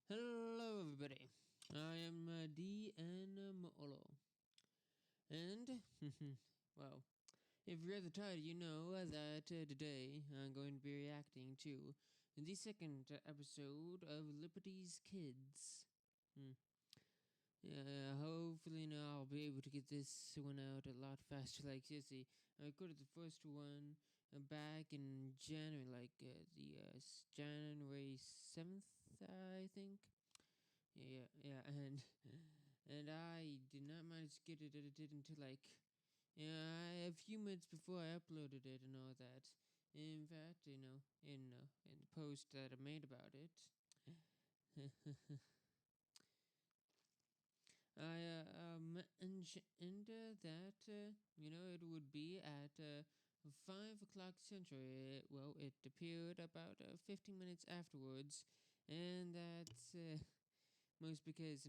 Hello, everybody. I am DN and well, if you read the title, you know that today I'm going to be reacting to the second episode of Liberty's Kids. Yeah, hopefully now I'll be able to get this one out a lot faster. Like seriously, I recorded the first one back in January, January 7th, I think. Yeah, and I did not manage to get it edited until a few minutes before I uploaded it and all that. In fact, in the post that I made about it, I mentioned that it would be at 5 o'clock Central. It appeared about 15 minutes afterwards, and that's most because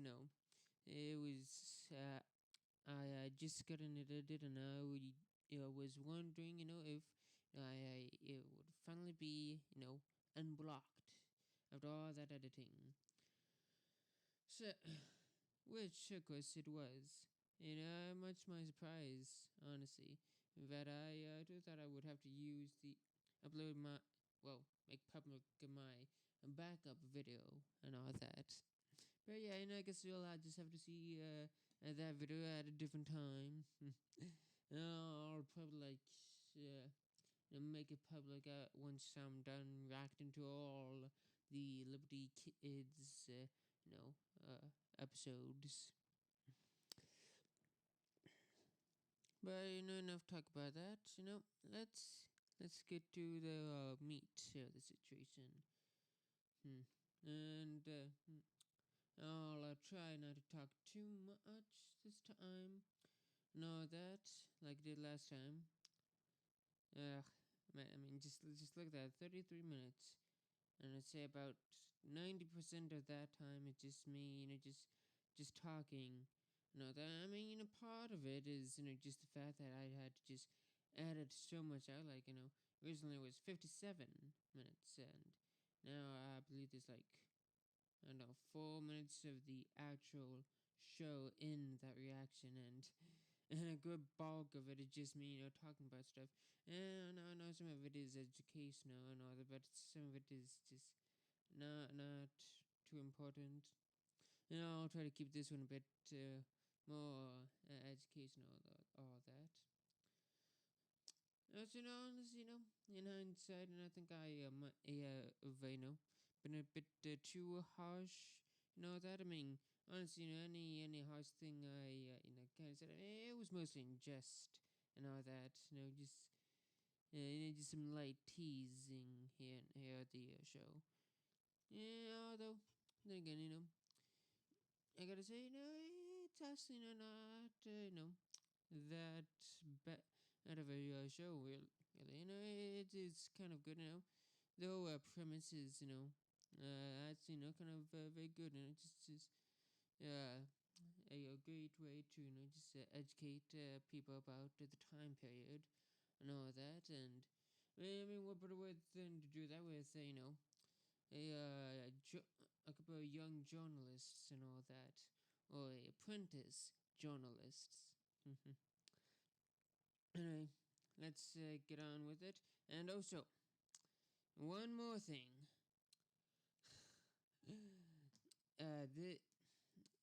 it was I just got an edited, and I was wondering if it would finally be unblocked after all that editing. So, which of course it was. Much my surprise, honestly, that I thought I would have to use make public my backup video and all that. But yeah, I guess I just have to see that video at a different time. I'll probably make it public once I'm done reacting to all the Liberty Kids, episodes. But enough talk about that. Let's get to the meat of the situation. And I'll try not to talk too much this time. No, that like I did last time. Man, I mean, just look at that, 33 minutes, and I'd say about 90% of that time it's just me, just talking. That I mean, part of it is just the fact that I had to just edit so much out. Originally it was 57 minutes, and now I believe there's I don't know 4 minutes of the actual show in that reaction, and a good bulk of it is just me, talking about stuff. And I know some of it is educational and all that, but some of it is just not too important. I'll try to keep this one a bit more educational, all that. As honestly, in hindsight, and I think I been a bit too harsh. That I mean, honestly, any harsh thing I kind of said, it was mostly in jest and all that. Just some light teasing here at the show. Yeah, although then again, I gotta say, it's actually not that bad out of a show. Really, it's kind of good. The whole premise is that's kind of very good, and it's just a great way to just educate people about the time period and all that. And I mean, what better way than to do that with a couple of young journalists and all that, or apprentice journalists. Anyway, let's get on with it. And also, one more thing.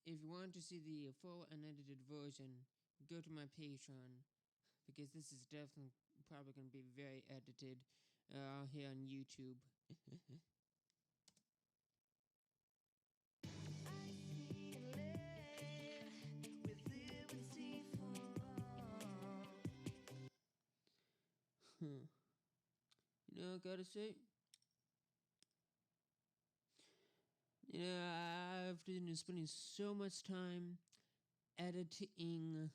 If you want to see the full unedited version, go to my Patreon, because this is definitely probably going to be very edited here on YouTube. I gotta say, I've been spending so much time editing,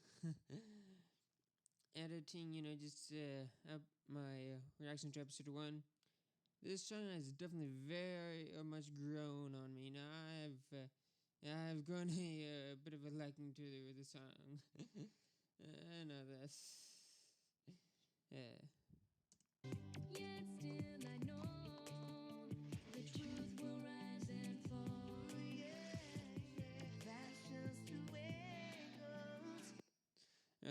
just my reaction to episode 1. This song has definitely very much grown on me. I've grown a bit of a liking to the song. I know this. Yeah. Yet still I know the truth will rise and fall.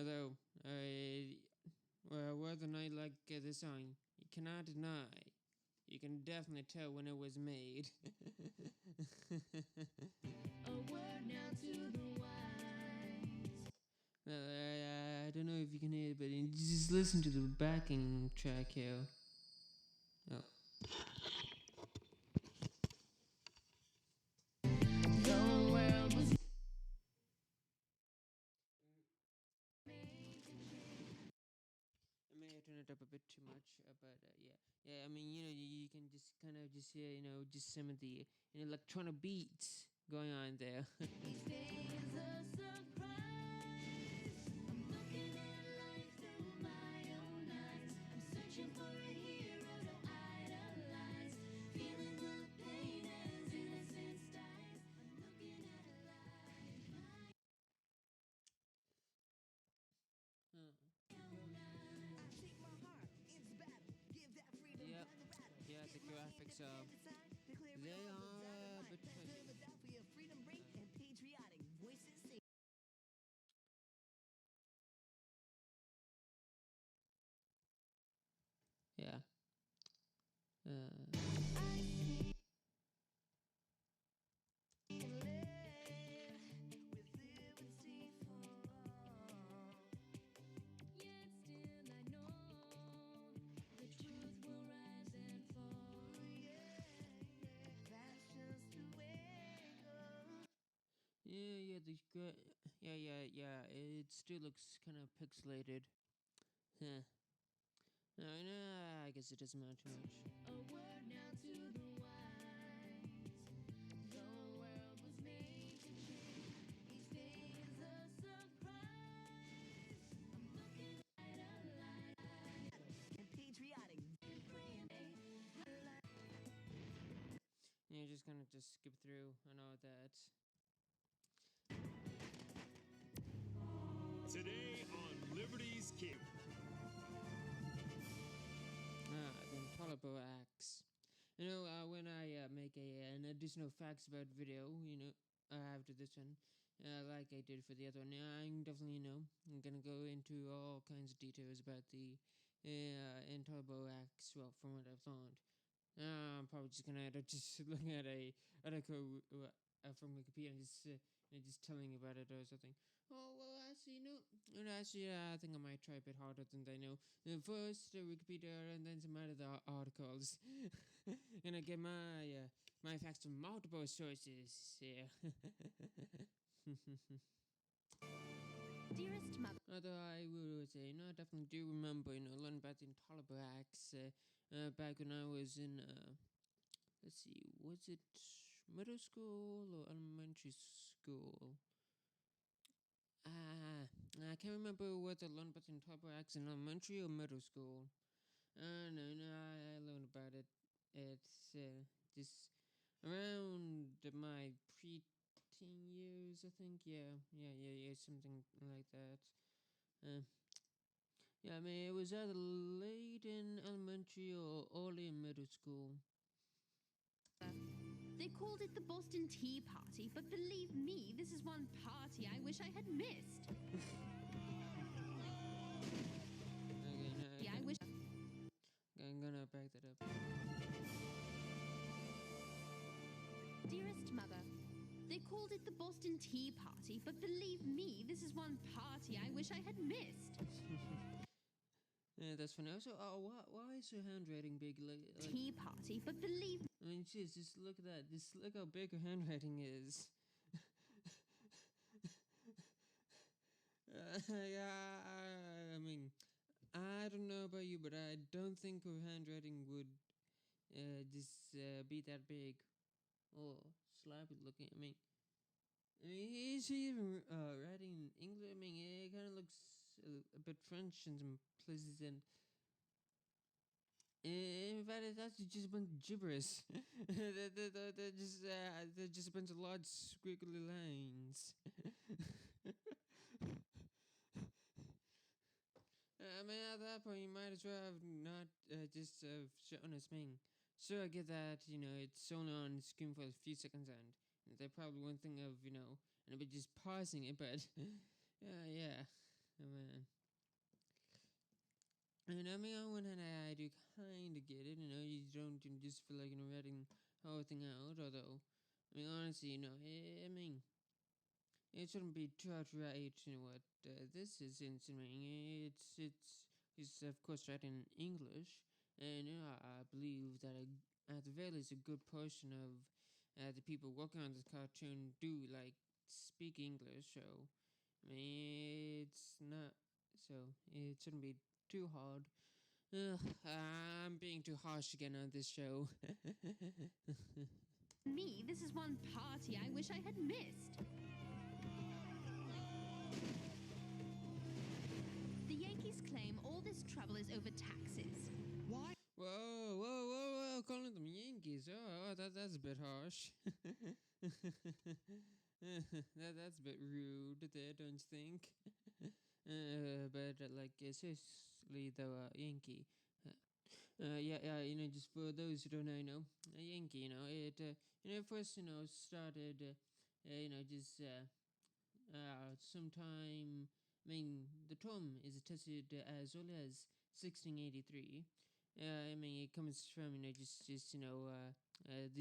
Although, whether or not you like the song, you cannot deny. You can definitely tell when it was made. A word now to the wise. I don't know if you can hear it, but just listen to the backing track here. Oh. Turn it up a bit too much, but yeah. I mean, you can just kind of just hear, just some of the electronic beats going on there. Yeah, the graphics are, they are a bit fuzzy. Yeah. Yeah. It still looks kind of pixelated. Huh. No, I guess it doesn't matter too much. A word now to the wise. The world was made to change. Each day is a surprise. I'm looking at a light and patriotic. You're just gonna just skip through and all that. Today on Liberty's Cape. The Intolerable Acts. When I make an additional facts about video, after this one, like I did for the other one, I'm definitely, I'm gonna go into all kinds of details about the Intolerable Acts. Well, from what I've learned, I'm probably just gonna end up just looking at a article from Wikipedia and just telling you about it or something. Oh, well, actually, I think I might try a bit harder than they know. First, Wikipedia, and then some other articles. Get my facts from multiple sources. Yeah. Dearest mother. Although I will say, I definitely do remember, learning about the Intolerable Acts back when I was in, let's see, was it middle school or elementary school? I can't remember whether I learned about the Intolerable Acts in elementary or middle school. No, I learned about it. It's just around my pre-teen years, I think. Yeah, something like that. Yeah, I mean, it was either late in elementary or early in middle school. They called it the Boston Tea Party, but believe me, this is one party I wish I had missed. I wish. I'm gonna back that up. Dearest mother, they called it the Boston Tea Party, but believe me, this is one party I wish I had missed. Yeah, that's funny. Also, why is her handwriting big? Like, tea party, but believe. I mean, jeez, just look at that. Just look how big her handwriting is. Yeah, I mean, I don't know about you, but I don't think her handwriting would be that big or sloppy looking. I mean, is she even writing in English? I mean, it kind of looks a bit French in some places, and in fact, it's actually just a bunch of gibberish. They're just a bunch of large squiggly lines. I mean, at that point, you might as well have not just shown us me. Sure, I get that, it's shown on the screen for a few seconds and they probably won't think of, and be just pausing it, but yeah. man. And I mean, on one hand, I do kind of get it. You don't just feel like writing the whole thing out. Although, I mean, honestly, I mean, it shouldn't be too hard to write. What this is insinuating. It's of course written in English, and I believe that at the very least, a good portion of the people working on this cartoon do like speak English. So, I mean, it's not. So it shouldn't be too hard. Ugh, I'm being too harsh again on this show. Me, this is one party I wish I had missed. The Yankees claim all this trouble is over taxes. Why? Whoa! Calling them Yankees. That's a bit harsh. That's a bit rude there, don't you think? But like seriously though, Yankee. Just for those who don't know, a Yankee, it first, started, just sometime. I mean, the term is attested as early as 1683. I mean, it comes from the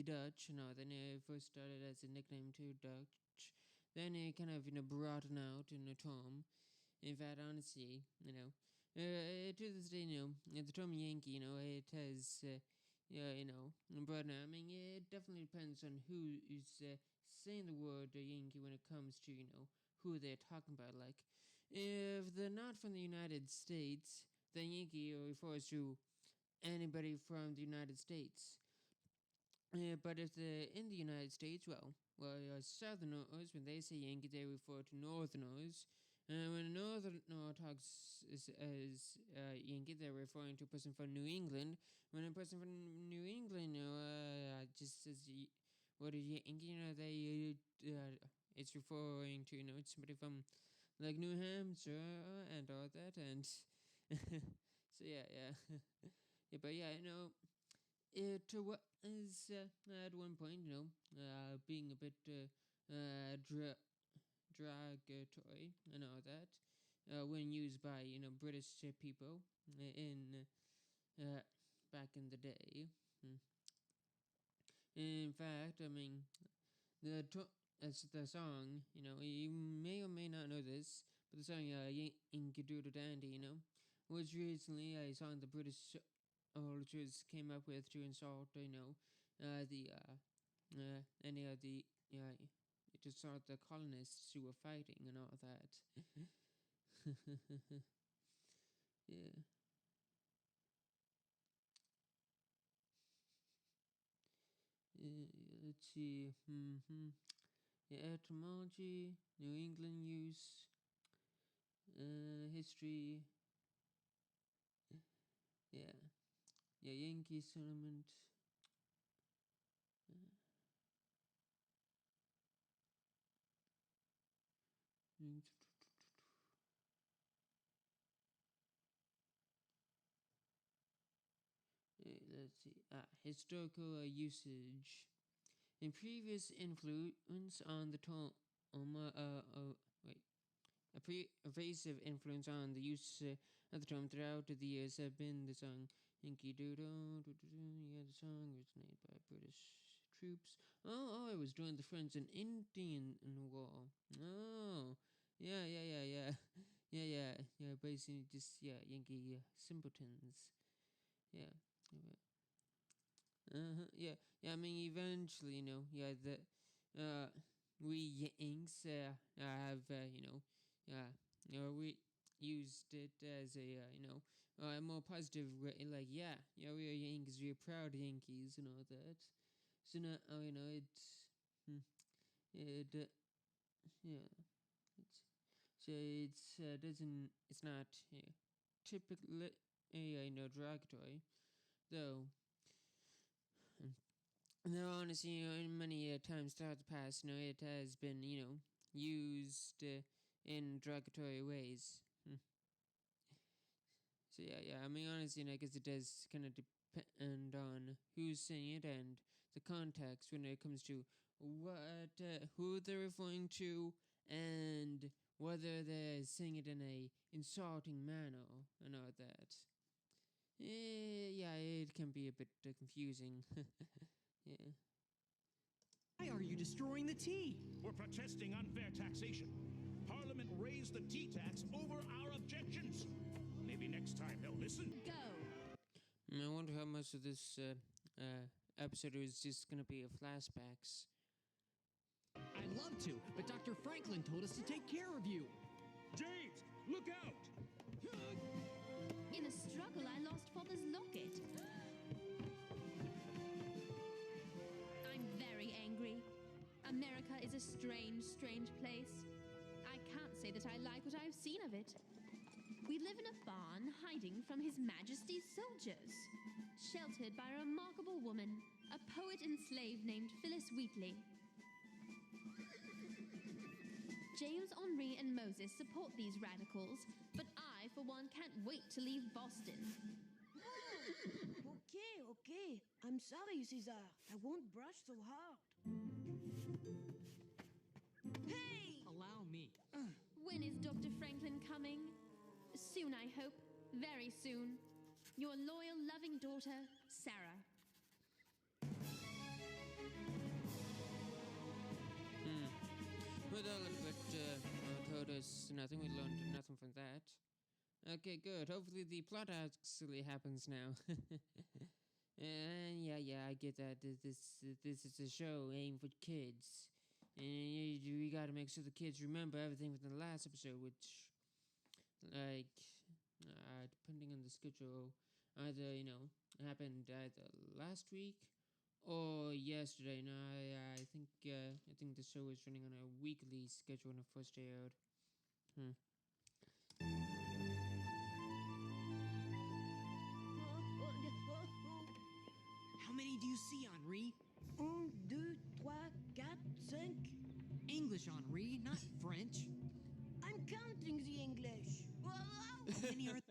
Dutch. Then it first started as a nickname to Dutch. Then it kind of broadened out in a term. In fact, honestly, to this day, the term Yankee, it has, broadened out. I mean, it definitely depends on who is saying the word Yankee when it comes to, who they're talking about. Like, if they're not from the United States, then Yankee refers to anybody from the United States. But if they're in the United States, Southerners, when they say Yankee, they refer to Northerners. When a Northerner talks as Yankee, they're referring to a person from New England. When a person from New England, just says what is Yankee, it's referring to somebody from like New Hampshire and all that, and so yeah. But yeah, it was at one point, being a bit derogatory and all that, when used by British people in back in the day. In fact, I mean, as the song, you may or may not know this, but the song Yankee Doodle Dandy, was recently a song the British soldiers came up with to insult, any of the to insult the colonists who were fighting and all that. Yeah. Let's see. Yeah, etymology, New England use, history. Yeah. Yankee settlement. Let's see. Historical usage. In previous influence on the term, pervasive influence on the use of the term throughout the years have been the song Yankee Doodle. Yeah, the song was made by British troops. Oh, it was during the French and Indian War. Oh, yeah. Basically, just Yankee simpletons. Yeah. Yeah. I mean, eventually, we Yanks have, we used it as a more positive way. Like, we are Yankees, we are proud Yankees, and all that. So now, it's not typically derogatory, though. No, honestly, in many times throughout the past, it has been, used in derogatory ways. So I mean, honestly, I guess it does kind of depend on who's saying it and the context when it comes to what, who they're referring to, and whether they're saying it in a insulting manner and all that. Yeah, it can be a bit confusing. Yeah. Why are you destroying the tea? We're protesting unfair taxation. Parliament raised the tea tax over our objections. Maybe next time they'll listen. Go. I wonder how much of this episode is just gonna be a flashbacks. I'd love to, but Dr. Franklin told us to take care of you. James, look out! In a struggle, I lost Father's locket. I'm very angry. America is a strange, strange place. I can't say that I like what I've seen of it. We live in a barn hiding from His Majesty's soldiers, sheltered by a remarkable woman, a poet and slave named Phyllis Wheatley. James, Henri, and Moses support these radicals, but I, for one, can't wait to leave Boston. Okay. I'm sorry, Caesar. I won't brush so hard. Hey! Allow me. When is Dr. Franklin coming? Soon, I hope. Very soon. Your loyal, loving daughter, Sarah. With all of it told us nothing, we learned nothing from that. Okay, good. Hopefully the plot actually happens now. And yeah, I get that. This is a show aimed for kids. And we gotta make sure the kids remember everything from the last episode, which, like, depending on the schedule, either, happened either last week or yesterday. No, I think the show is running on a weekly schedule when it first aired. How many do you see, Henri? 1, 2, 3, 4, 5. English, Henri, not French. I'm counting the English. How many are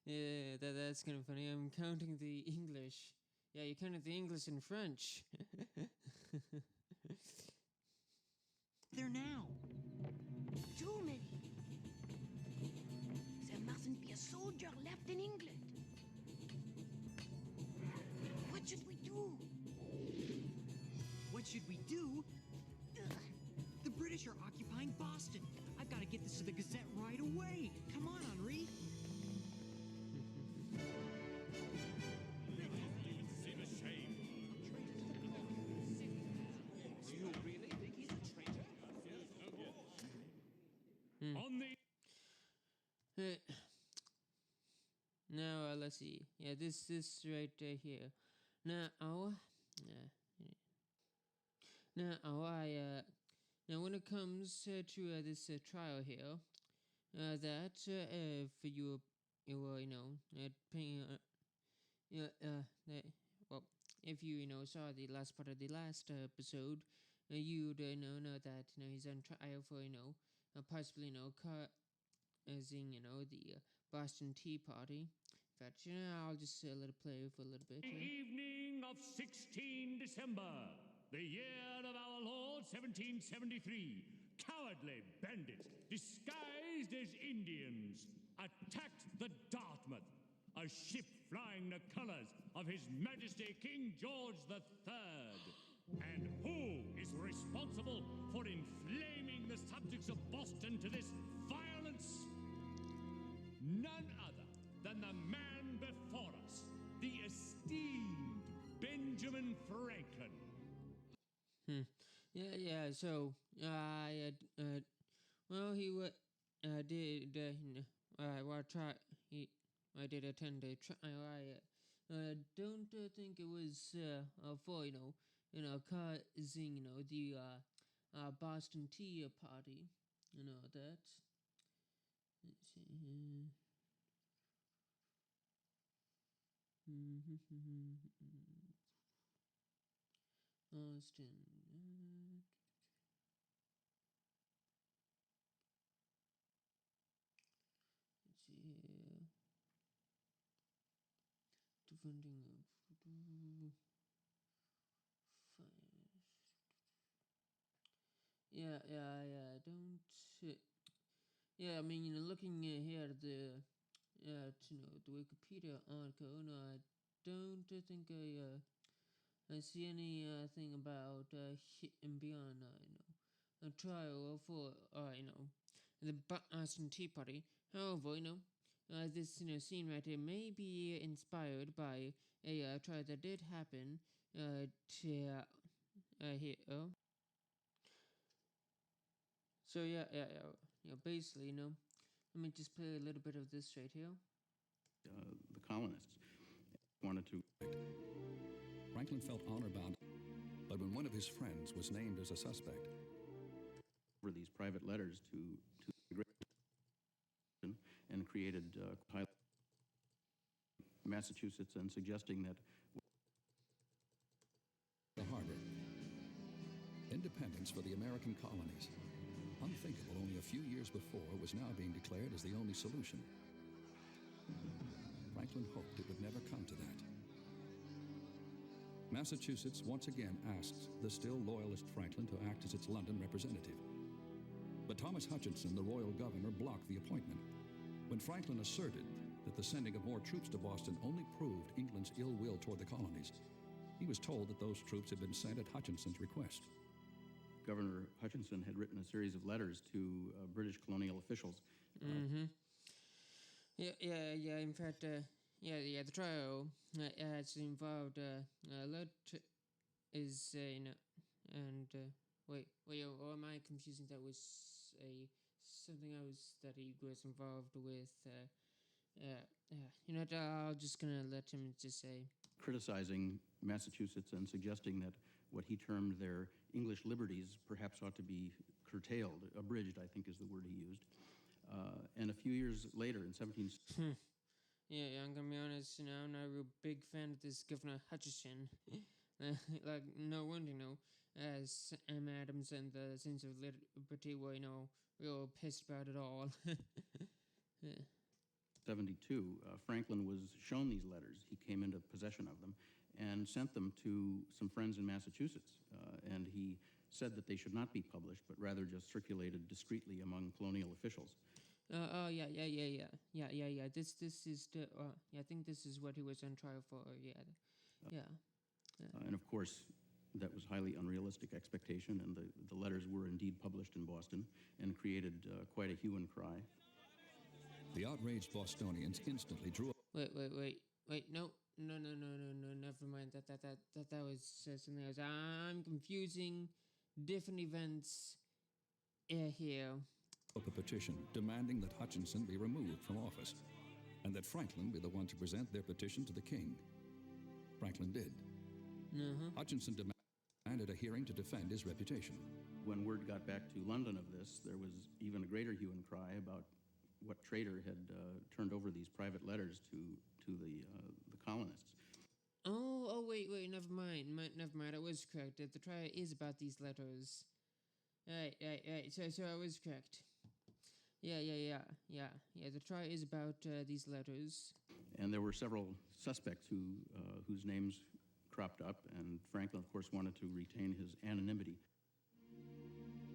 Yeah, that's kind of funny. I'm counting the English. Yeah, you counted the English and French. there now? Too many. There mustn't be a soldier left in England. What should we do? What should we do? The British are occupying Boston. I've got to get this to the Gazette right away. Come on, Henri. See the shame. Do you really think he's a traitor? On the Now, let's see. Yeah, this right here. Now, now when it comes to this trial here, that for you paying well, if you saw the last part of the last episode, you'd know that he's on trial for possibly causing the Boston Tea Party. In fact, I'll just let it play for a little bit. The evening of 16 December, the year of our Lord 1773, cowardly bandits, disguised as Indians, attacked the Dartmouth, a ship flying the colors of His Majesty King George III. And who is responsible for inflaming the subjects of Boston to this violence? None other than the man before us, the esteemed Benjamin Franklin. Yeah. So, well, he I did attend a trial. I don't think it was for causing the Boston Tea Party, that. Let's see here. Austin. Let's see here. Defending Don't. Yeah, I mean, looking here at the, the Wikipedia article, no, I don't think I see any thing about hit and beyond, a trial for, the Boston Tea Party. However, this scene right here may be inspired by a trial that did happen to here. Oh, so basically, let me just play a little bit of this right here. The colonists wanted to. Franklin felt honor-bound, but when one of his friends was named as a suspect, over these private letters to the Great and created Massachusetts and suggesting that the harbor, independence for the American colonies, unthinkable only a few years before, was now being declared as the only solution. Franklin hoped it would never come to that. Massachusetts once again asked the still loyalist Franklin to act as its London representative. But Thomas Hutchinson, the royal governor, blocked the appointment. When Franklin asserted that the sending of more troops to Boston only proved England's ill will toward the colonies, he was told that those troops had been sent at Hutchinson's request. Governor Hutchinson had written a series of letters to British colonial officials. In fact, the trial has involved a lot is and wait, or am I confusing that with something else that he was involved with? I'm just gonna let him just say. Criticizing Massachusetts and suggesting that what he termed their English liberties perhaps ought to be curtailed, abridged, I think is the word he used. And a few years later, in 17... I'm gonna be honest, I'm not a real big fan of this Governor Hutchinson. Like, no wonder, as Sam Adams and the Sons of Liberty were, real pissed about it all. 72, Franklin was shown these letters. He came into possession of them and sent them to some friends in Massachusetts. And he said that they should not be published, but rather just circulated discreetly among colonial officials. This is the, I think this is what he was on trial for, And of course, that was highly unrealistic expectation, and the letters were indeed published in Boston and created quite a hue and cry. The outraged Bostonians instantly drew up. Wait, no, never mind. That was something else. I'm confusing different events here. A petition demanding that Hutchinson be removed from office, and that Franklin be the one to present their petition to the king. Franklin did. Hutchinson demanded a hearing to defend his reputation. When word got back to London of this, there was even a greater hue and cry about what traitor had turned over these private letters to the colonists. Wait, never mind. I was correct. The trial is about these letters. Right. So I was correct. Yeah. The trial is about these letters. And there were several suspects whose names cropped up, and Franklin, of course, wanted to retain his anonymity.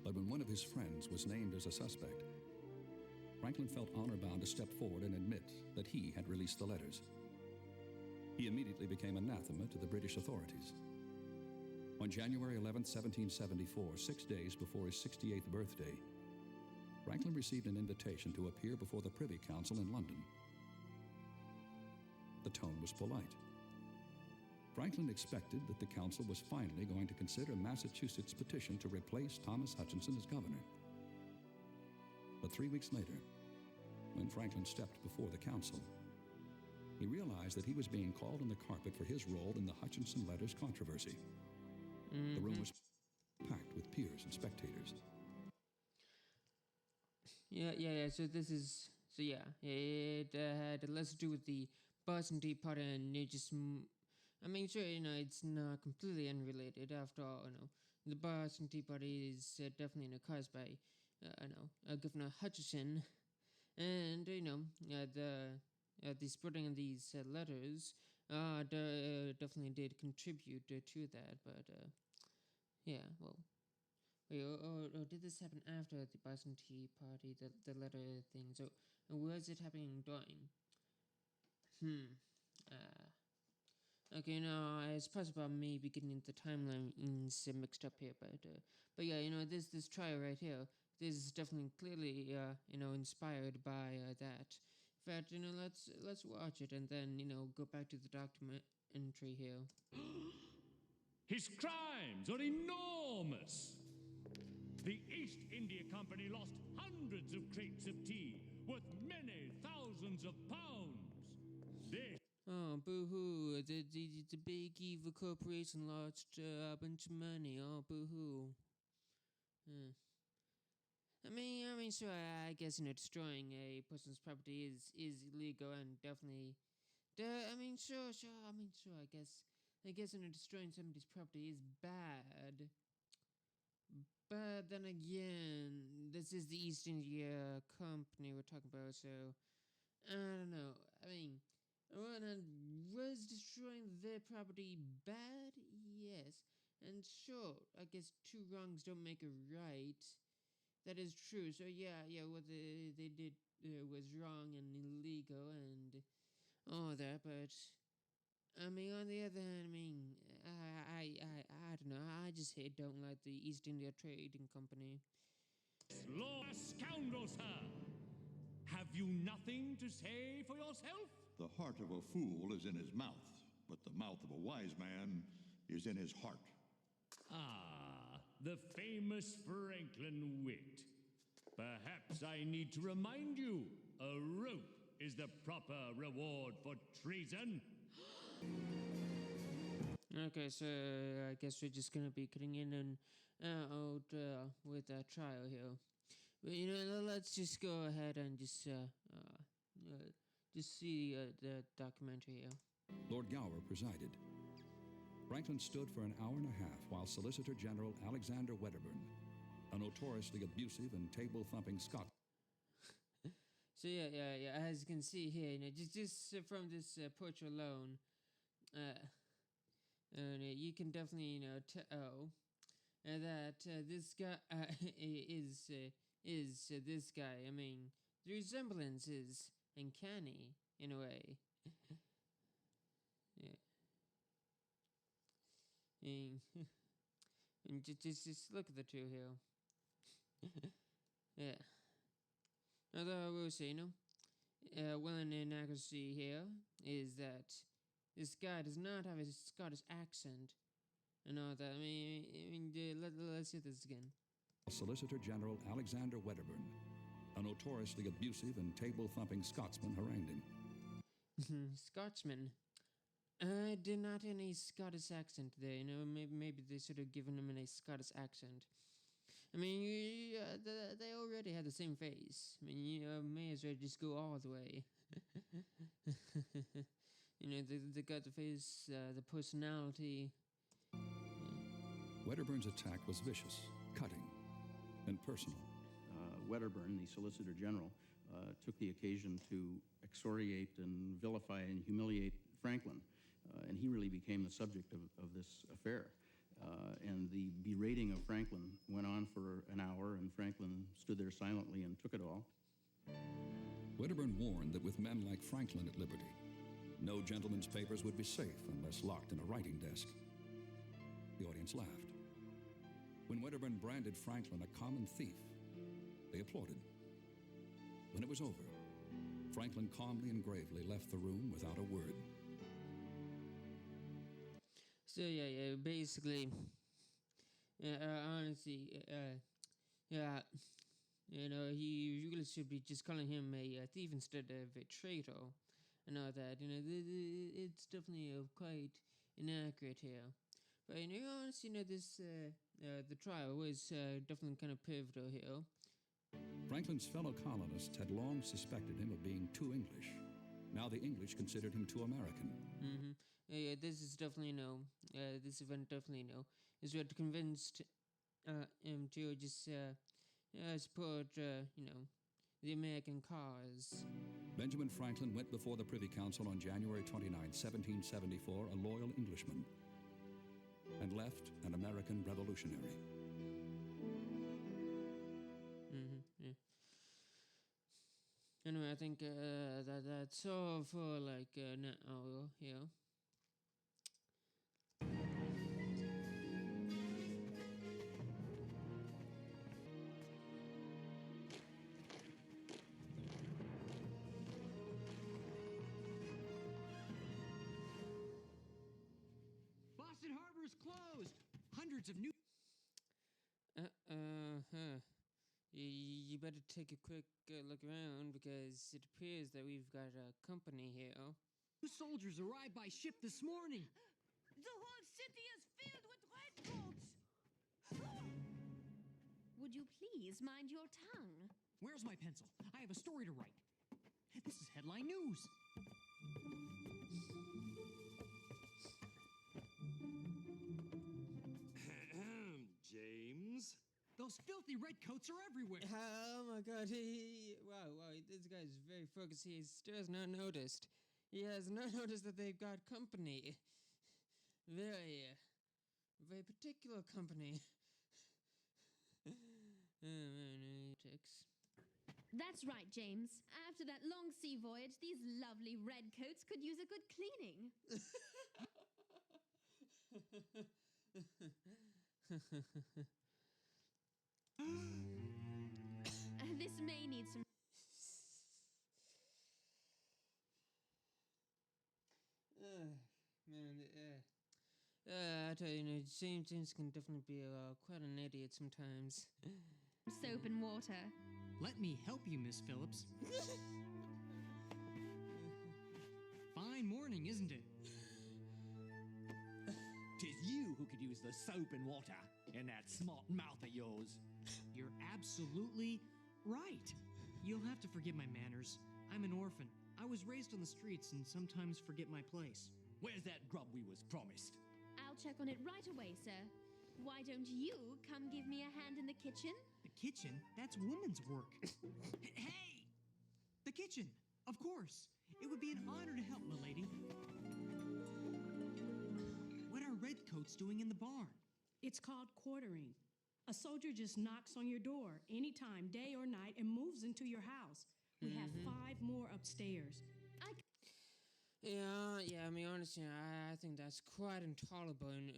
But when one of his friends was named as a suspect, Franklin felt honor-bound to step forward and admit that he had released the letters. He immediately became anathema to the British authorities. On January 11, 1774, 6 days before his 68th birthday, Franklin received an invitation to appear before the Privy Council in London. The tone was polite. Franklin expected that the council was finally going to consider Massachusetts' petition to replace Thomas Hutchinson as governor. But 3 weeks later, when Franklin stepped before the council, he realized that he was being called on the carpet for his role in the Hutchinson letters controversy. The room was packed with peers and spectators. So this is, it had less to do with the Boston Tea Party, and it just, it's not completely unrelated. After all, the Boston Tea Party is definitely caused by, Governor Hutchinson, and the spreading of these letters definitely did contribute to that. But Wait, or did this happen after the Boston Tea Party, the letter thing? So, or was it happening during? Okay, no, it's possible I may be getting the timelines mixed up here, but yeah, this trial right here, this is definitely clearly, inspired by that. In fact, let's watch it and then, go back to the documentary here. His crimes are enormous. The East India Company lost hundreds of crates of tea worth many thousands of pounds. This Oh, boo-hoo, the big evil corporation lost a bunch of money. Oh, boo-hoo. I mean, sure, I guess, destroying a person's property is illegal and definitely, sure, I guess, destroying somebody's property is bad. But then again, this is the East India Company we're talking about, so, I don't know. Was destroying their property bad? Yes. And sure, I guess two wrongs don't make a right. That is true. So yeah, what they did was wrong and illegal and all that. But on the other hand, I don't know. I just don't like the East India Trading Company. law scoundrel, sir. Have you nothing to say for yourself? The heart of a fool is in his mouth, but the mouth of a wise man is in his heart. Ah, the famous Franklin wit. Perhaps I need to remind you, a rope is the proper reward for treason. Okay, so I guess we're just gonna be cutting in and out with that trial here. But let's just go ahead and just see the documentary here. Lord Gower presided. Franklin stood for an hour and a half while Solicitor General Alexander Wedderburn, a notoriously abusive and table-thumping Scot. So yeah. As you can see here, just from this portrait alone, you can definitely tell that this guy is this guy. I mean, the resemblance is uncanny in a way. Yeah. And just look at the two here. Yeah. Although I will say, one inaccuracy here is that this guy does not have a Scottish accent and all that. Let's hear this again. Solicitor General Alexander Wedderburn, a notoriously abusive and table-thumping Scotsman, harangued him. Scotsman. I did not hear any Scottish accent there. Maybe they should have given him a Scottish accent. They already had the same face. May as well just go all the way. They got the face, the personality. Wedderburn's attack was vicious, cutting, and personal. Wedderburn, the Solicitor General, took the occasion to excoriate and vilify and humiliate Franklin, and he really became the subject of this affair. And the berating of Franklin went on for an hour, and Franklin stood there silently and took it all. Wedderburn warned that with men like Franklin at liberty, no gentleman's papers would be safe unless locked in a writing desk. The audience laughed. When Wedderburn branded Franklin a common thief, they applauded. When it was over, Franklin calmly and gravely left the room without a word. So yeah, basically, honestly, he really should be just calling him a thief instead of a traitor, and all that. It's definitely quite inaccurate here. But honestly, this the trial was definitely kind of pivotal here. Franklin's fellow colonists had long suspected him of being too English. Now the English considered him too American. Mm-hmm. Yeah, this is definitely this event definitely is what convinced him to just support the American cause. Benjamin Franklin went before the Privy Council on January 29, 1774, a loyal Englishman, and left an American revolutionary. Yeah. Anyway, I think that's all for like now. Yeah. Boston Harbor is closed. Hundreds of new. You better take a quick look around because it appears that we've got a company here. New soldiers arrived by ship this morning. The whole city is filled with redcoats. Would you please mind your tongue? Where's my pencil? I have a story to write. This is headline news. James? Those filthy redcoats are everywhere. Oh my God! Wow! This guy's very focused. He still has not noticed. He has not noticed that they've got company. Very particular company. Oh man, ticks. That's right, James. After that long sea voyage, these lovely redcoats could use a good cleaning. This may need some... I tell you, James can definitely be quite an idiot sometimes. soap and water. Let me help you, Miss Phillips. Fine morning, isn't it? Tis you who could use the soap and water in that smart mouth of yours. You're absolutely right. You'll have to forgive my manners. I'm an orphan. I was raised on the streets and sometimes forget my place. Where's that grub we was promised? I'll check on it right away, sir. Why don't you come give me a hand in the kitchen? The kitchen? That's woman's work. Hey! The kitchen! Of course. It would be an honor to help, milady. What are redcoats doing in the barn? It's called quartering. A soldier just knocks on your door anytime, day or night, and moves into your house. We have 5 more upstairs. Yeah. I mean, honestly, I think that's quite intolerable. And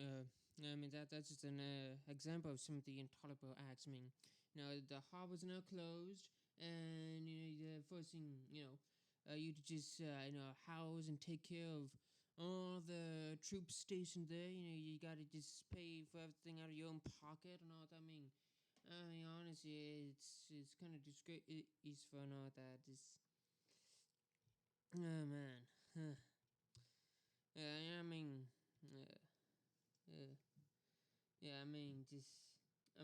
I mean, that's just an example of some of the intolerable acts. I mean, the harbor's now closed, and they're forcing you to just house and take care of all the troops stationed there. You gotta just pay for everything out of your own pocket and all that. I mean, honestly, it's kind of disgraceful and all that. Oh man. Huh. Yeah, I mean,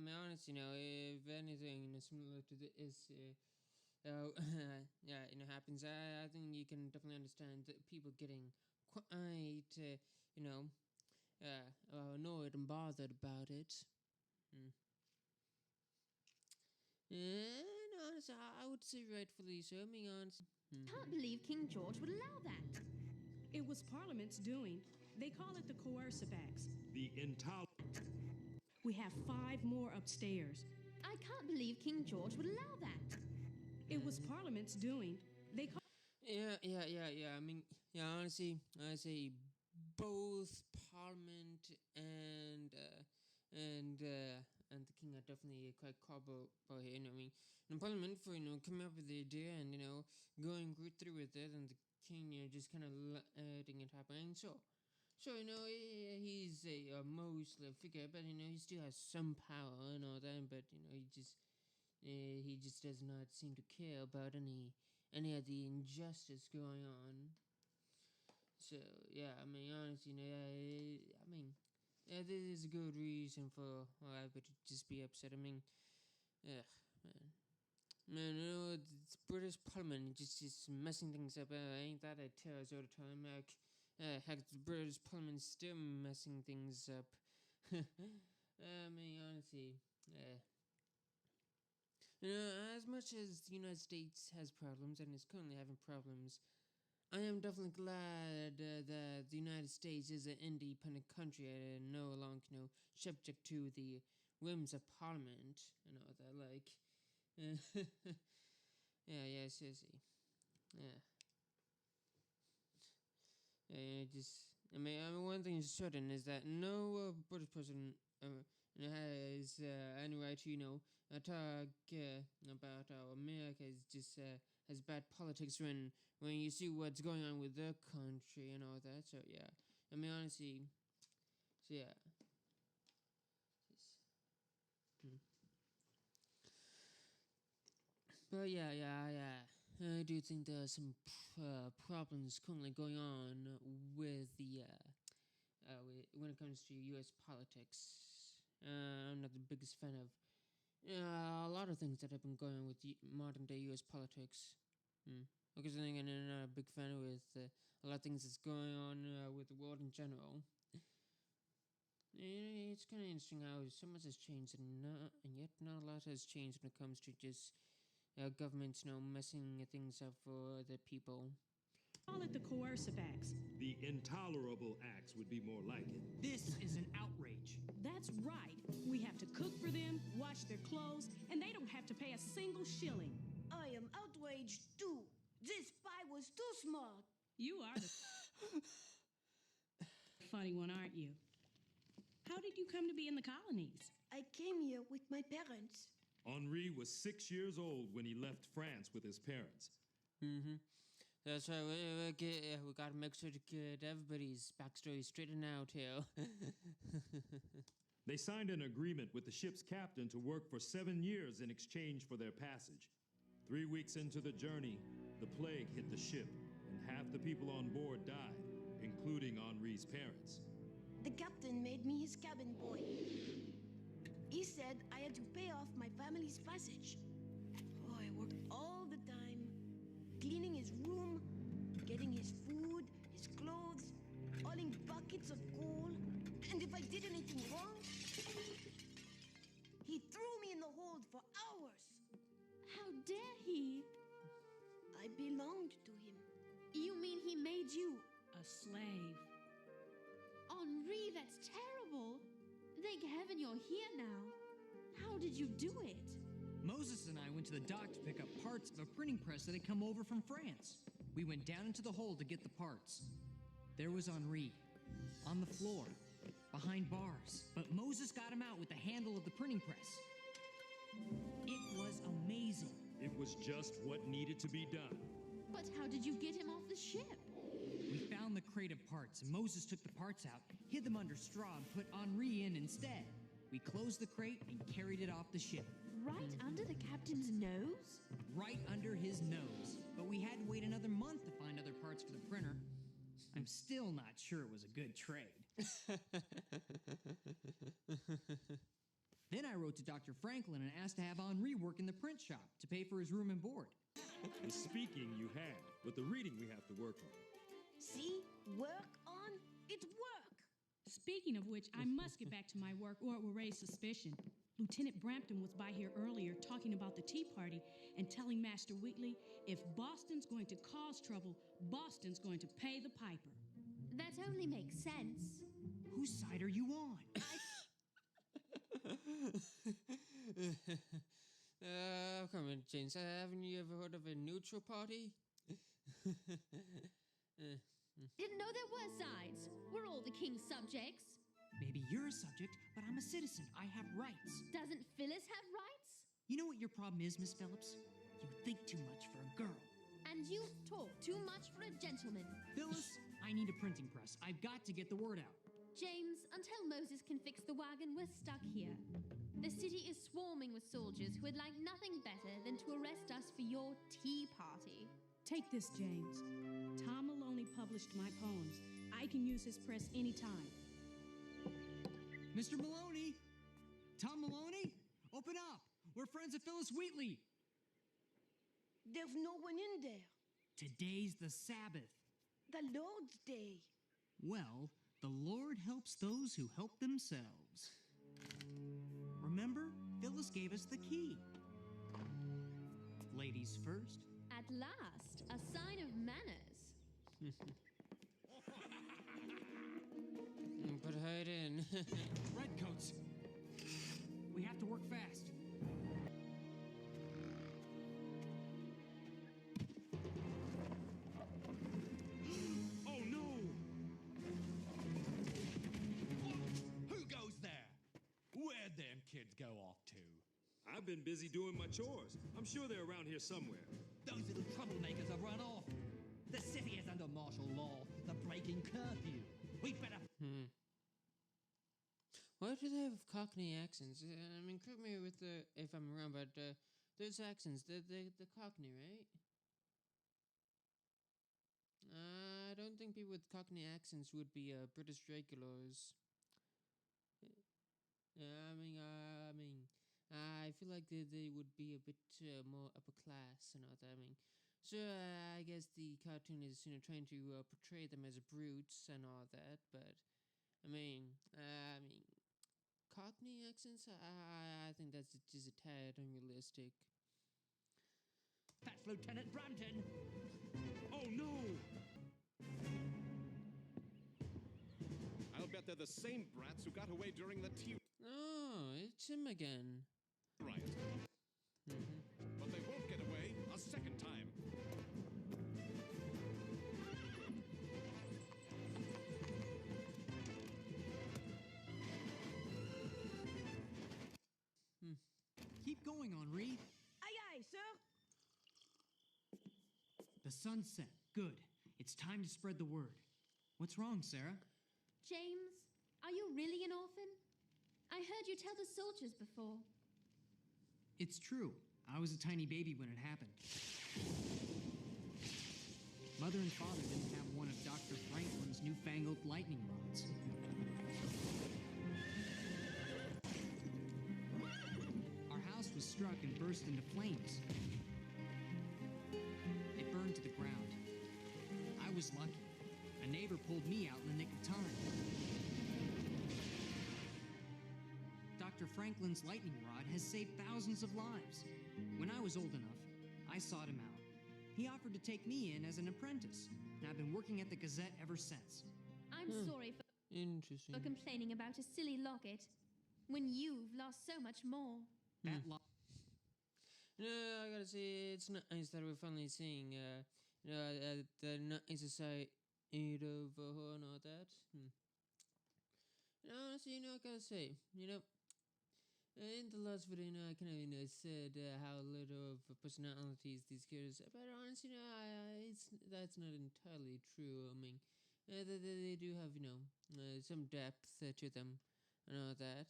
honestly, if anything, similar to this, happens, I think you can definitely understand that people getting quite, annoyed and bothered about it. And honestly, I would say rightfully so. I mean, honestly. Can't believe King George would allow that. It was Parliament's doing. They call it the coercive acts. The intolerable. We have 5 more upstairs. I can't believe King George would allow that. It was Parliament's doing. They call... Yeah. I mean, honestly, I say both Parliament and the King are definitely quite culpable here. I mean, in Parliament for coming up with the idea and going through with it, and the King just kind of letting it happen. And so he's a mostly figure, but he still has some power and all that. But he just does not seem to care about any of the injustice going on. So yeah, I mean, honestly, this is a good reason for why I would just be upset. I mean, man, it's British Parliament just messing things up. Ain't that I tell us all the time? Heck, the British Parliament still messing things up. I mean, honestly, as much as the United States has problems and is currently having problems, I am definitely glad that the United States is an independent country and no longer subject to the whims of Parliament and all that. Like, yeah, seriously, yeah. I mean, one thing is certain is that no British person has any right to, talk about how America is just has bad politics when you see what's going on with their country and all that. So yeah, I mean honestly, so yeah. But yeah. I do think there are some problems currently going on with the when it comes to U.S. politics. I'm not the biggest fan of a lot of things that have been going on with modern day U.S. politics. Because then again, I'm not a big fan with a lot of things that's going on with the world in general. It's kind of interesting how so much has changed, and yet not a lot has changed when it comes to just governments, messing things up for the people. Call it the coercive acts. The intolerable acts would be more like it. This is an outrage. That's right. We have to cook for them, wash their clothes, and they don't have to pay a single shilling. I am outraged too. This pie was too small. You are the funny one, aren't you? How did you come to be in the colonies? I came here with my parents. Henri was 6 years old when he left France with his parents. That's right. We gotta make sure to get everybody's backstory straightened out here. They signed an agreement with the ship's captain to work for 7 years in exchange for their passage. 3 weeks into the journey, the plague hit the ship, and half the people on board died, including Henri's parents. The captain made me his cabin boy. He said I had to pay off my family's passage. Oh, I worked all the time, cleaning his room, getting his food, his clothes, hauling buckets of coal. And if I did anything wrong, he threw me in the hold for hours. How dare he? I belonged to him. You mean he made you A slave. Henri? That's terrible. Thank heaven you're here now. How did you do it? Moses and I went to the dock to pick up parts of a printing press that had come over from France. We went down into the hold to get the parts. There was Henri, on the floor, behind bars. But Moses got him out with the handle of the printing press. It was amazing. It was just what needed to be done. But how did you get him off the ship? We found the crate of parts, and Moses took the parts out, hid them under straw, and put Henri in instead. We closed the crate and carried it off the ship. Right under the captain's nose? Right under his nose. But we had to wait another month to find other parts for the printer. I'm still not sure it was a good trade. Then I wrote to Dr. Franklin and asked to have Henri work in the print shop to pay for his room and board. The speaking you had, but the reading we have to work on. See? Work on? It work! Speaking of which, I must get back to my work or it will raise suspicion. Lieutenant Brampton was by here earlier talking about the Tea Party and telling Master Wheatley, if Boston's going to cause trouble, Boston's going to pay the piper. That only makes sense. Whose side are you on? Come on, James. Haven't you ever heard of a neutral party? Didn't know there were sides. We're all the king's subjects. Maybe you're a subject, but I'm a citizen. I have rights. Doesn't Phyllis have rights? You know what your problem is, Miss Phillips? You think too much for a girl. And you talk too much for a gentleman. Phyllis, I need a printing press. I've got to get the word out. James, until Moses can fix the wagon, we're stuck here. The city is swarming with soldiers who would like nothing better than to arrest us for your tea party. Take this, James. Tom Maloney published my poems. I can use his press anytime. Mr. Maloney? Tom Maloney? Open up! We're friends of Phyllis Wheatley. There's no one in there. Today's the Sabbath. The Lord's Day. Well, the Lord helps those who help themselves. Remember, Phyllis gave us the key. Ladies first. At last, a sign of manners. Put her in. Redcoats. We have to work fast. Oh no! Who goes there? Where'd them kids go off to? I've been busy doing my chores. I'm sure they're around here somewhere. Those little troublemakers have run off. The city is under martial law. They're breaking curfew. We better... Why do they have Cockney accents? I mean, correct me with if I'm wrong, but those accents, the Cockney, right? I don't think people with Cockney accents would be British regulars. I mean, I feel like they would be a bit more upper class and all that. I mean, so I guess the cartoon is trying to portray them as brutes and all that, but I mean. Cockney accents, I think that's just a tad unrealistic. That's Lieutenant Brampton. Oh no! I'll bet they're the same brats who got away during the tea Oh, it's him again. riot. But they won't get away a second time. Keep going, Henri. Aye, aye, sir. The sun's set. Good. It's time to spread the word. What's wrong, Sarah? James, are you really an orphan? I heard you tell the soldiers before. It's true. I was a tiny baby when it happened. Mother and father didn't have one of Dr. Franklin's newfangled lightning rods. Our house was struck and burst into flames. It burned to the ground. I was lucky. A neighbor pulled me out in the nick of time. Dr. Franklin's lightning rod has saved thousands of lives. When I was old enough, I sought him out. He offered to take me in as an apprentice, and I've been working at the Gazette ever since. I'm sorry for Interesting. complaining about a silly locket when you've lost so much more. That No, I gotta say, it's nice that we're finally seeing, the nice side of her and all that. Honestly, I gotta say, in the last video, I kind of, said how little of personalities these characters have, but honestly, that's not entirely true. I mean, they do have, some depth to them and all that.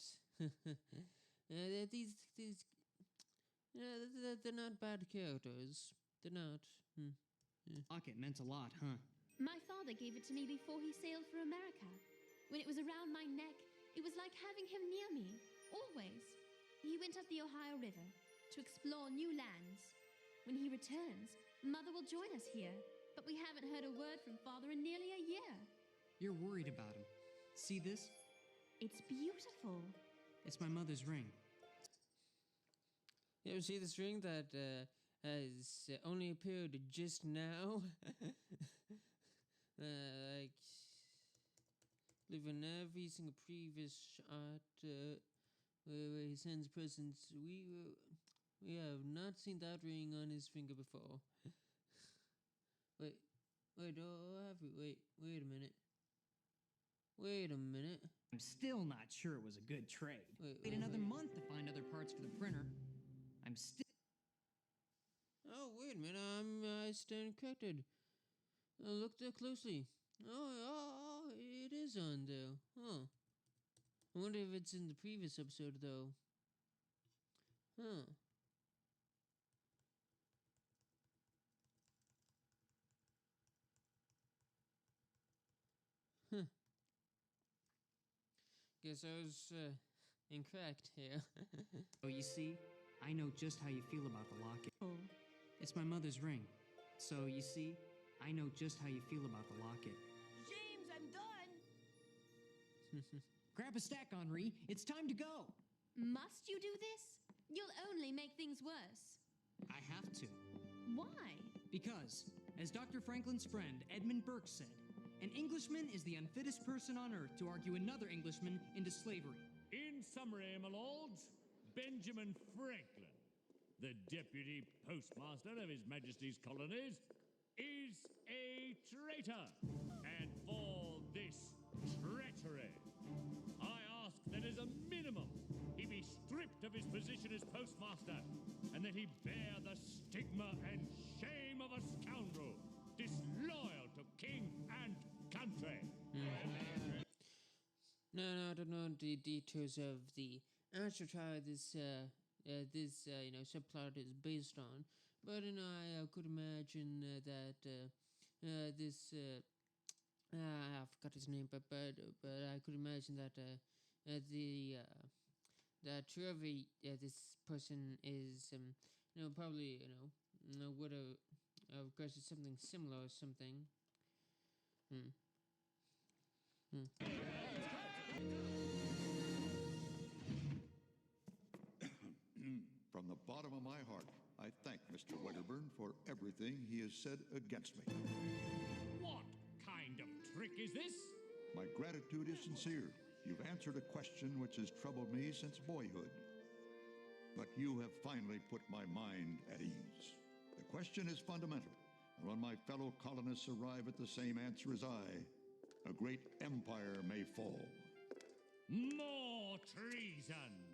They're not bad characters. They're not. locket meant a lot, huh? My father gave it to me before he sailed for America. When it was around my neck, it was like having him near me, always. He went up the Ohio River to explore new lands. When he returns, Mother will join us here, but we haven't heard a word from Father in nearly a year. You're worried about him. See this? It's beautiful. It's my mother's ring. You ever see this ring that has only appeared just now? Like, living every single previous shot where he sends presents, we have not seen that ring on his finger before. Wait, have we? Wait a minute. Wait a minute. I'm still not sure it was a good trade. Wait another month to find other parts for the printer. I'm still... Oh, wait a minute, I stand corrected. Look there closely. Oh, it is on there. Huh. I wonder if it's in the previous episode, though. Huh. Guess I was incorrect here. Oh, you see, I know just how you feel about the locket. It's my mother's ring. So, you see, I know just how you feel about the locket. James, I'm done. Grab a stack, Henri. It's time to go. Must you do this? You'll only make things worse. I have to. Why? Because, as Dr. Franklin's friend Edmund Burke said, an Englishman is the unfittest person on earth to argue another Englishman into slavery. In summary, my lords, Benjamin Franklin, the deputy postmaster of His Majesty's colonies, is a traitor. And for this treachery, I ask that as a minimum, he be stripped of his position as postmaster, and that he bear the stigma and shame of a scoundrel, disloyal to king and country. No, I don't know the details of the actual trial this subplot is based on, but I could imagine that this I forgot his name, but I could imagine that that whoever this person is, probably would have requested something similar or something. From the bottom of my heart, I thank Mr. Wedderburn for everything he has said against me. What kind of trick is this? My gratitude is sincere. You've answered a question which has troubled me since boyhood. But you have finally put my mind at ease. The question is fundamental, and when my fellow colonists arrive at the same answer as I, a great empire may fall. More treason!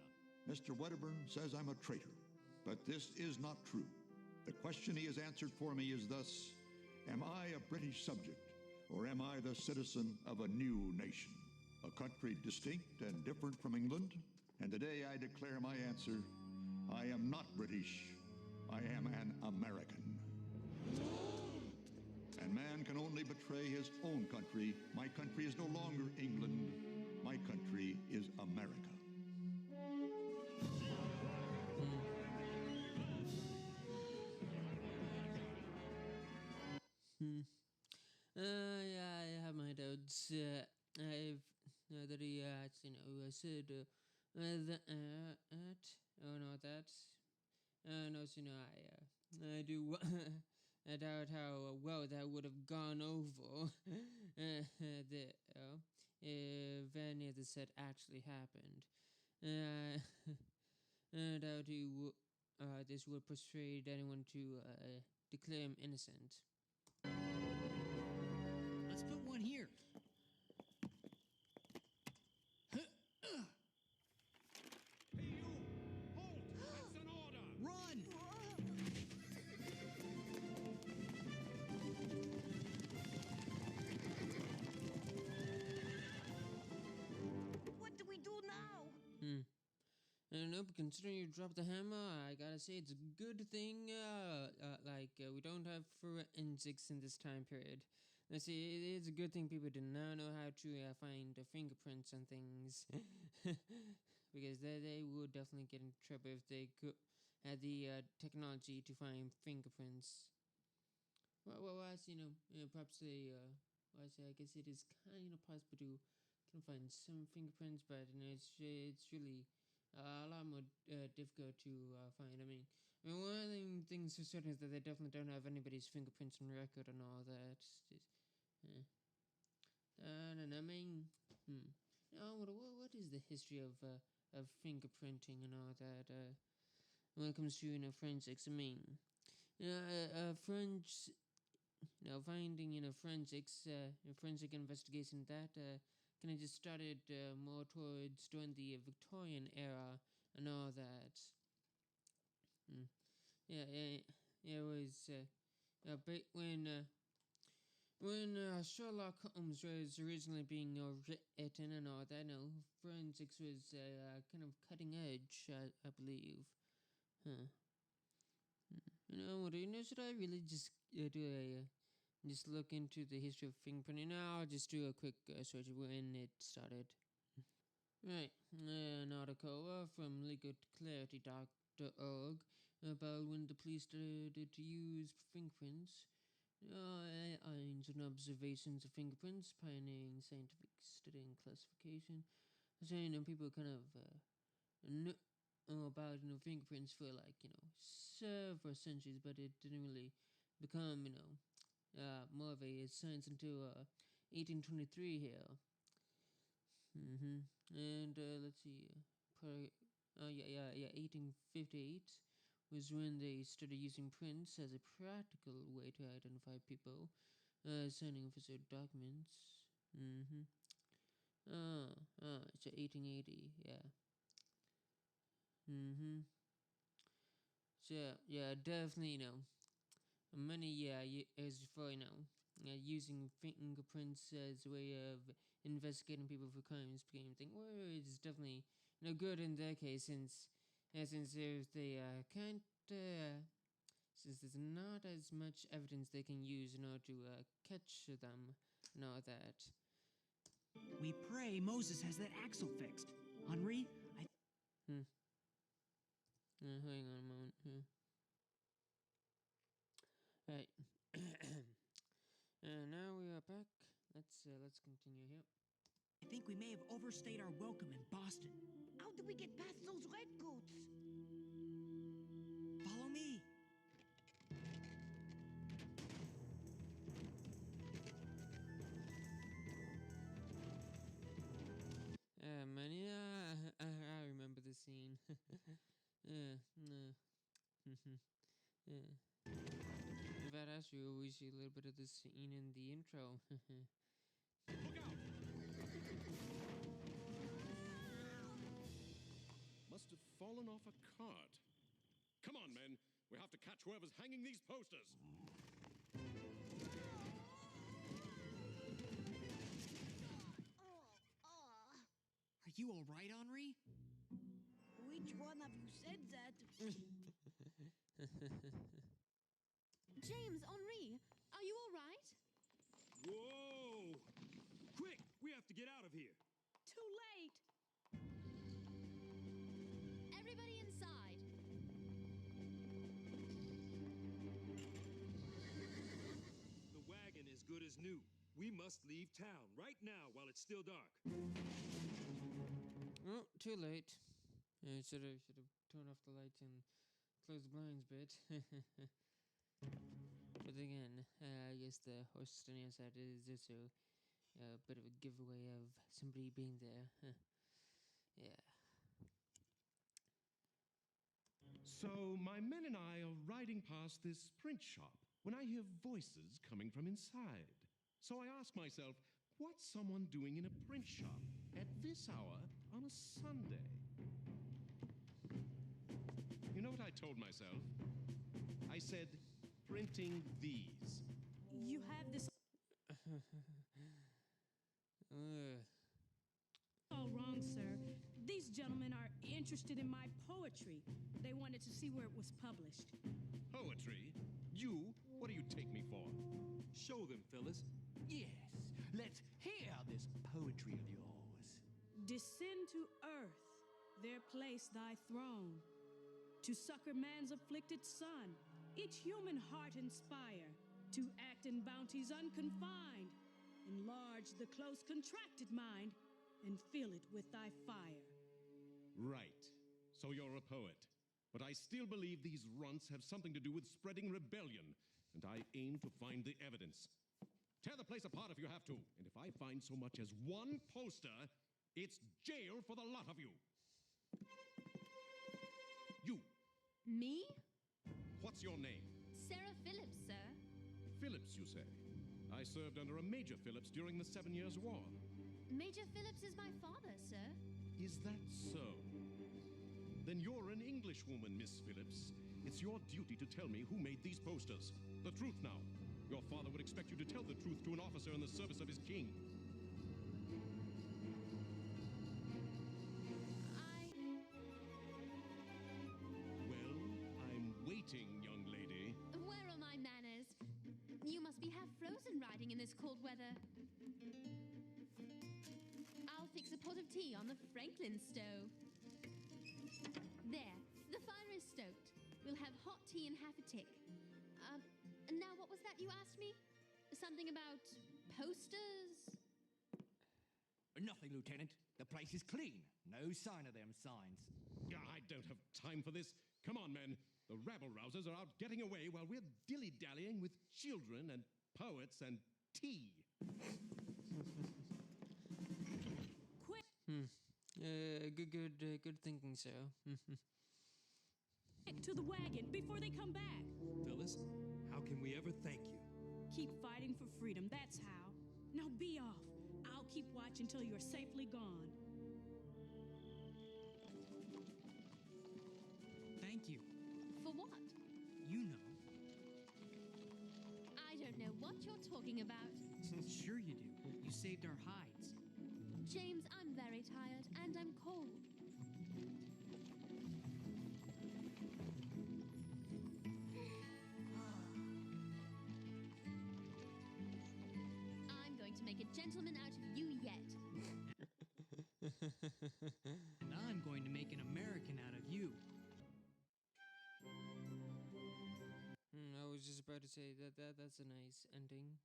Mr. Wedderburn says I'm a traitor, but this is not true. The question he has answered for me is thus, am I a British subject, or am I the citizen of a new nation? A country distinct and different from England? And today I declare my answer, I am not British, I am an American. And man can only betray his own country. My country is no longer England, my country is America. Yeah, I have my doubts. I've that he said I do I doubt how well that would have gone over if any of this had actually happened. I doubt this would persuade anyone to declare him innocent. Let's put one here. Hey, you! Halt! That's an order! Run! What do we do now? I don't know, but considering you dropped the hammer, I gotta say it's a good thing, we don't have forensics in this time period. Let's see, it's a good thing people did not know how to find fingerprints on things. Because they would definitely get in trouble if they could had the technology to find fingerprints. Well, perhaps I guess it is kind of possible to find some fingerprints, but it's really a lot more difficult to find. I mean, one of the things for certain is that they definitely don't have anybody's fingerprints on record and all that. I don't know. I mean, what is the history of fingerprinting and all that? When it comes to forensics, I mean, finding forensic investigation that kind of just started more towards during the Victorian era and all that. It was when Sherlock Holmes was originally being written and all that. Forensics was kind of cutting edge, I believe. Should I really just just look into the history of fingerprinting? I'll just do a quick search of when it started. Right, an article from legalclarity.org about when the police started to use fingerprints. Irons and observations of fingerprints, pioneering scientific study and classification. So, people kind of know about fingerprints for several centuries, but it didn't really become more of a science until 1823 here. And let's see, yeah, 1858 was when they started using prints as a practical way to identify people, signing official documents. Mm-hmm. So 1880, yeah. Mm-hmm. So yeah, definitely, money, yeah, as for, using fingerprints as a way of investigating people for crimes became a thing. Well, it's definitely, good in their case, since if they can't, since there's not as much evidence they can use in order to catch them and all that. We pray Moses has that axle fixed. Henri, Hang on a moment. Right. And now we are back. Let's continue here. I think we may have overstayed our welcome in Boston. How do we get past those redcoats? Follow me. Man, yeah, I remember the scene. Yeah. In fact, actually, we see a little bit of the scene in the intro. Look out! Must have fallen off a cart. Come on, men. We have to catch whoever's hanging these posters. Are you all right, Henri? Which one of you said that? James, Henri, are you all right? Whoa! Quick! We have to get out of here. Too late. Everybody inside. The wagon is good as new. We must leave town right now while it's still dark. Oh, too late. I should have turned off the lights and closed the blinds a bit. But again, I guess the host on the outside is also a bit of a giveaway of somebody being there. Yeah. So, my men and I are riding past this print shop when I hear voices coming from inside. So I ask myself, what's someone doing in a print shop at this hour on a Sunday? You know what I told myself? I said, printing these. You have this all wrong, sir. These gentlemen are interested in my poetry. They wanted to see where it was published. Poetry? You? What do you take me for? Show them, Phyllis. Yes, let's hear this poetry of yours. Descend to earth, there place thy throne. To succor man's afflicted son, each human heart inspire. To act in bounties unconfined. Enlarge the close contracted mind, and fill it with thy fire. Right. So you're a poet. But I still believe these runts have something to do with spreading rebellion, and I aim to find the evidence. Tear the place apart if you have to, and if I find so much as one poster, it's jail for the lot of you. You. Me? What's your name? Sarah Phillips, sir. Phillips, you say? I served under a Major Phillips during the 7 Years' War. Major Phillips is my father, sir. Is that so? Then you're an Englishwoman, Miss Phillips. It's your duty to tell me who made these posters. The truth now. Your father would expect you to tell the truth to an officer in the service of his king. Well, I'm waiting, young lady. Where are my manners? You must be half frozen riding in this cold weather. I'll fix a pot of tea on the Franklin stove. There, the fire is stoked. We'll have hot tea in half a tick. Now what was that you asked me? Something about posters? Nothing, Lieutenant. The place is clean. No sign of them signs. I don't have time for this. Come on, men. The rabble-rousers are out getting away while we're dilly-dallying with children and poets and tea. Quick! Good thinking, sir. To the wagon before they come back. Phyllis, how can we ever thank you? Keep fighting for freedom, that's how. Now be off. I'll keep watch until you're safely gone. Thank you. For what? You know. I don't know what you're talking about. Sure you do. You saved our hides. James, I'm very tired and I'm cold. I'm going to make a gentleman out of you yet. And I'm going to make an American out of you. I was just about to say that's a nice ending.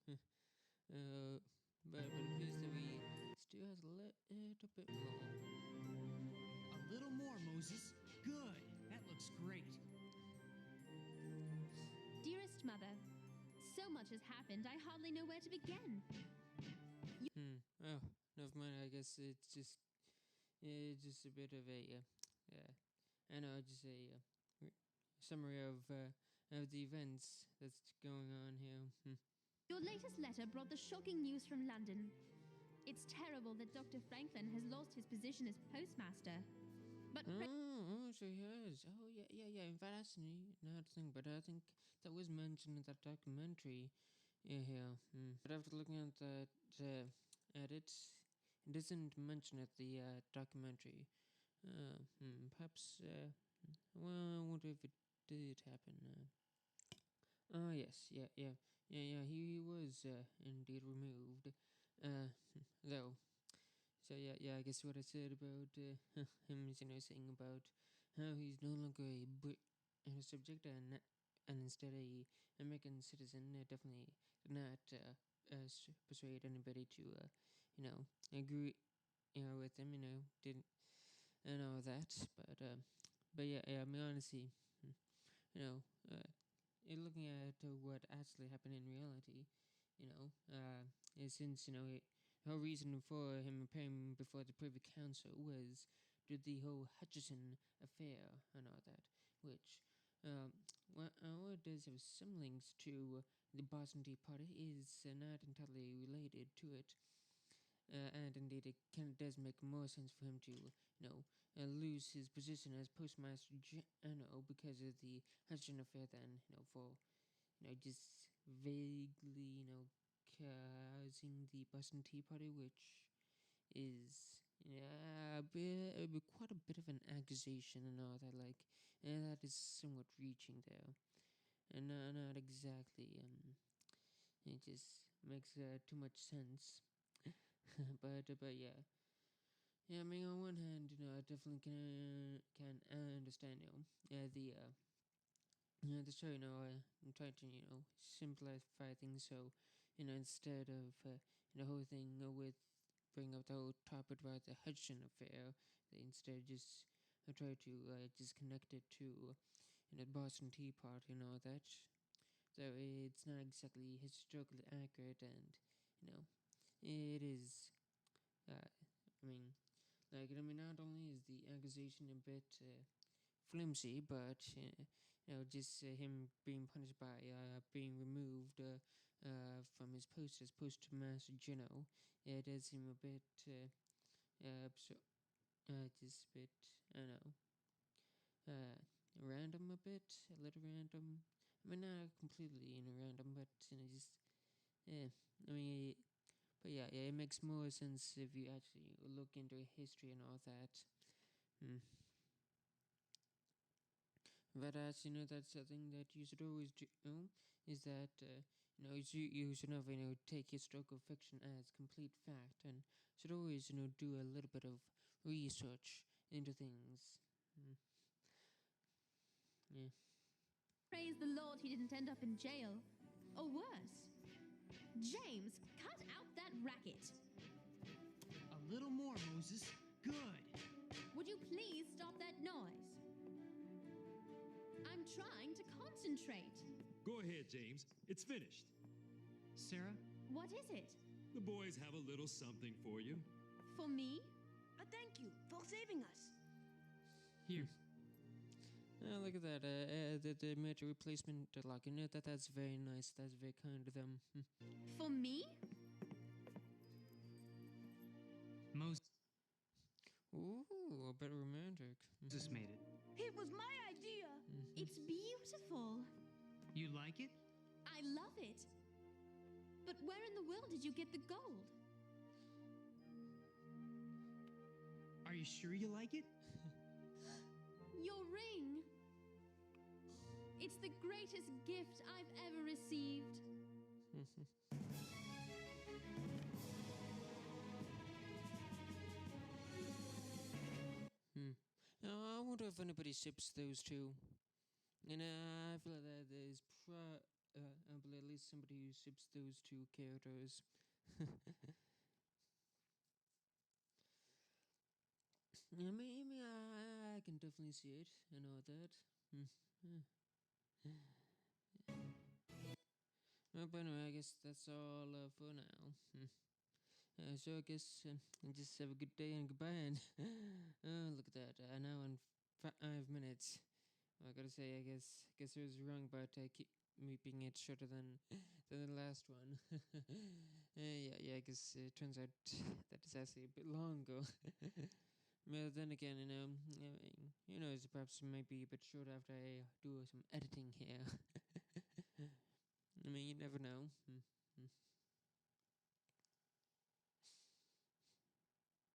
But it appears that we still has a little bit more. A little more, Moses. Good. That looks great. Dearest mother, so much has happened, I hardly know where to begin. Oh, never mind. I guess it's just a bit of a I know, just a summary of the events that's going on here. Your latest letter brought the shocking news from London. It's terrible that Dr. Franklin has lost his position as postmaster. But so he has. Oh, yeah. In fact, that's not a thing, but I think that was mentioned in that documentary. Yeah. But after looking at that, at it doesn't mention it, the documentary. Perhaps, well, I wonder if it did happen. Oh, yes, yeah. He was indeed removed. Though. So yeah. I guess what I said about him, saying about how he's no longer a subject and instead a American citizen, definitely did not persuade anybody to agree with him. Didn't and all that, but yeah. I mean, honestly, looking at what actually happened in reality, since the whole reason for him appearing before the Privy Council was due to the whole Hutchison affair and all that, which what does have some links to the Boston Tea Party is not entirely related to it. And indeed, it kind of does make more sense for him to, lose his position as Postmaster General because of the Hutchison affair than, for, just vaguely, causing the Boston Tea Party, which is, quite a bit of an accusation and all that, and that is somewhat reaching there. And not exactly, it just makes too much sense. but yeah. I mean, on one hand, I definitely can understand, the story, I'm trying to, simplify things, so, instead of, the whole thing with bring up the whole topic about the Hudson affair, they instead just try to just connect it to, the Boston Tea Party and all that. So it's not exactly historically accurate, and, it is, not only is the accusation a bit flimsy, but just him being punished by being removed from his post as Postmaster General, it does seem a bit just a bit, I don't know, random a bit, a little random. I mean, not completely random, but just but yeah, it makes more sense if you actually look into history and all that. But that's the thing that you should always do, is that you should never take historical fiction as complete fact, and should always do a little bit of research into things. Yeah. Praise the Lord he didn't end up in jail. Or worse. James, cut out that racket. A little more, Moses. Good. Would you please stop that noise? I'm trying to concentrate. Go ahead, James. It's finished. Sarah? What is it? The boys have a little something for you. For me? Thank you. For Here. Oh, look at that. The major replacement lock. That's very nice. That's very kind of them. For me? Moses Ooh, a bit romantic. made it. It was my idea. It's beautiful. You like it? I love it. But where in the world did you get the gold? Are you sure you like it? Your ring. It's the greatest gift I've ever received. I wonder if anybody ships those two. And I feel like there's I believe at least somebody who ships those two characters. I can definitely see it. I know that. But anyway, I guess that's all for now. So I guess just have a good day and goodbye. And look at that, an hour and 5 minutes. I gotta say, I guess I was wrong about keeping it shorter than the last one. Yeah. I guess it turns out that it's actually a bit longer. Well, then again, who knows? Perhaps it might be a bit short after I do some editing here. You never know.